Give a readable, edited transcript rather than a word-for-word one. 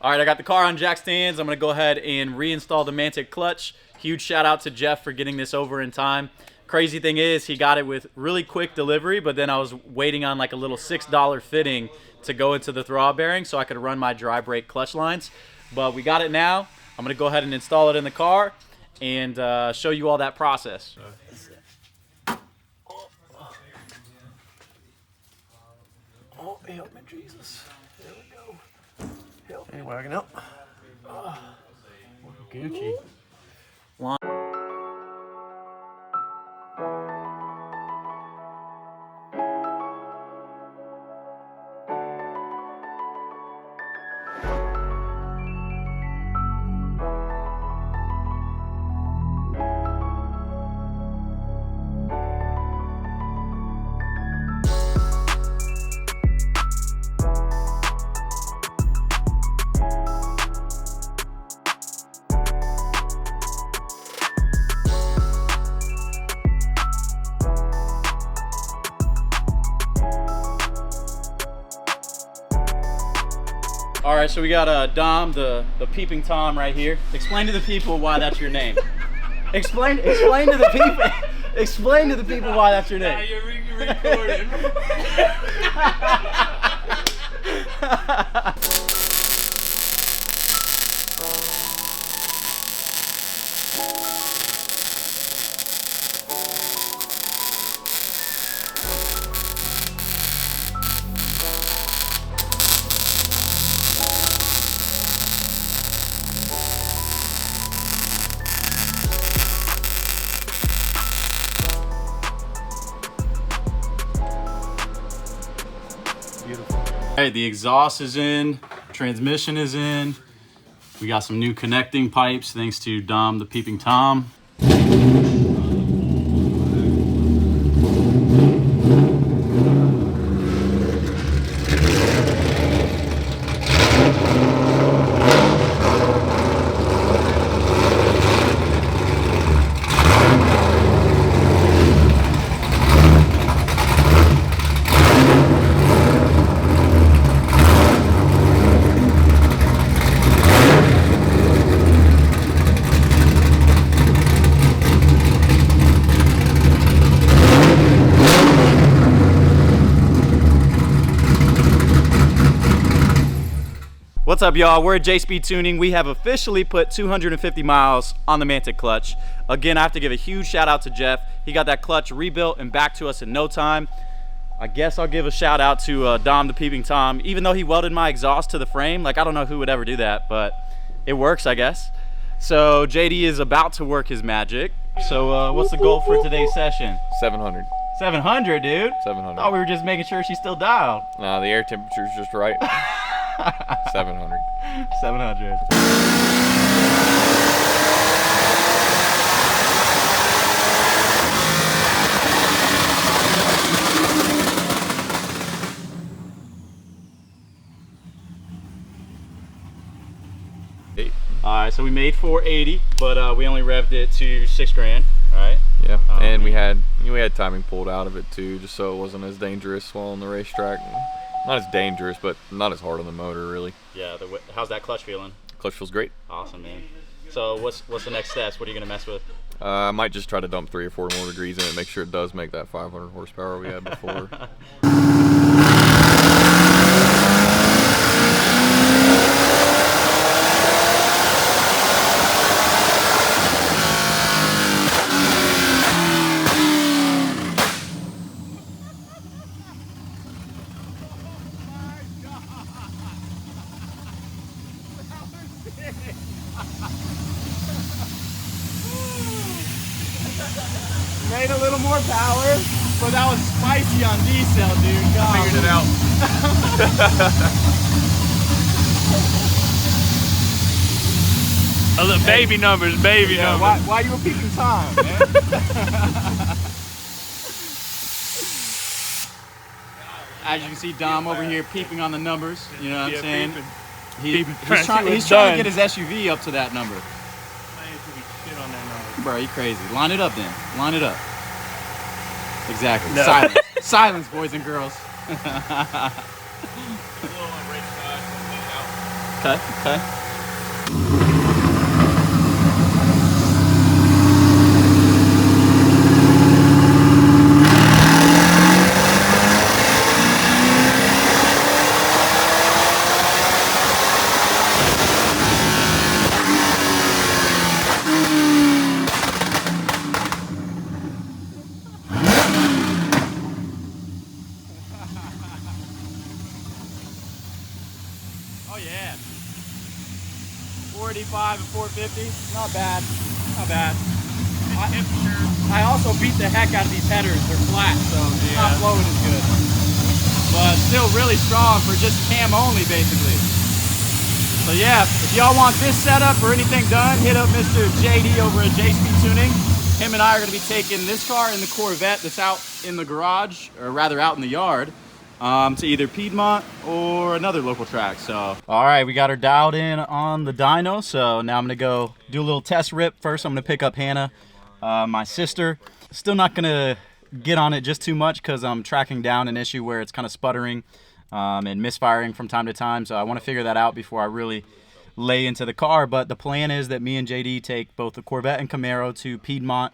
All right, I got the car on jack stands. I'm going to go ahead and reinstall the Mantic Clutch. Huge shout out to Jeff for getting this over in time. Crazy thing is, he got it with really quick delivery, but then I was waiting on like a little $6 fitting to go into the throttle bearing so I could run my dry brake clutch lines. But we got it now. I'm going to go ahead and install it in the car and show you all that process. Oh, help me, Jesus. There we go. Help me, wagging up. Gucci. All right, so we got Dom, the peeping Tom right here. Explain to the people why that's your name. Explain to the people. Explain to the people why that's your name. Now you're recording. All right, the exhaust is in, transmission is in. We got some new connecting pipes thanks to Dom, the peeping Tom. What's up, y'all? We're at J-Speed Tuning. We have officially put 250 miles on the Mantic Clutch. Again, I have to give a huge shout out to Jeff. He got that clutch rebuilt and back to us in no time. I guess I'll give a shout out to Dom, the peeping Tom. Even though he welded my exhaust to the frame, like I don't know who would ever do that, but it works, I guess. So JD is about to work his magic. So what's the goal for today's session? 700. 700, dude? 700. Oh, we were just making sure she's still dialed. Nah, the air temperature's just right. 700. 700. All right, so we made 480, but we only revved it to 6 grand, right? Yeah, and we had timing pulled out of it too, just so it wasn't as dangerous while on the racetrack. Not as dangerous, but not as hard on the motor, really. Yeah. How's that clutch feeling? Clutch feels great. Awesome, man. So what's the next steps? What are you gonna mess with? I might just try to dump 3 or 4 more degrees in it, make sure it does make that 500 horsepower we had before. Made a little more power, but that was spicy on diesel, dude. God. Figured it out. Baby numbers, baby numbers. Why you a peeping Tom, man? As you can see, Dom over here peeping on the numbers. You know what I'm saying? He's Trying trying to get his SUV up to that number. Shit on that number. Bro, you crazy. Line it up then. Line it up. Exactly. No. Silence. Silence, boys and girls. Okay, okay. Oh yeah. 485 and 450. Not bad. Not bad. I also beat the heck out of these headers. They're flat, so it's not flowing as good. But still really strong for just cam only, basically. So yeah, if y'all want this setup or anything done, hit up Mr. JD over at J-Speed Tuning. Him and I are going to be taking this car and the Corvette that's out in the garage, or rather out in the yard, to either Piedmont or another local track. So All right, we got her dialed in on the dyno, so now I'm gonna go do a little test rip. First, I'm gonna pick up Hannah, my sister. Still not gonna get on it just too much because I'm tracking down an issue where it's kind of sputtering and misfiring from time to time, so I want to figure that out before I really lay into the car. But the plan is that me and JD take both the Corvette and Camaro to Piedmont.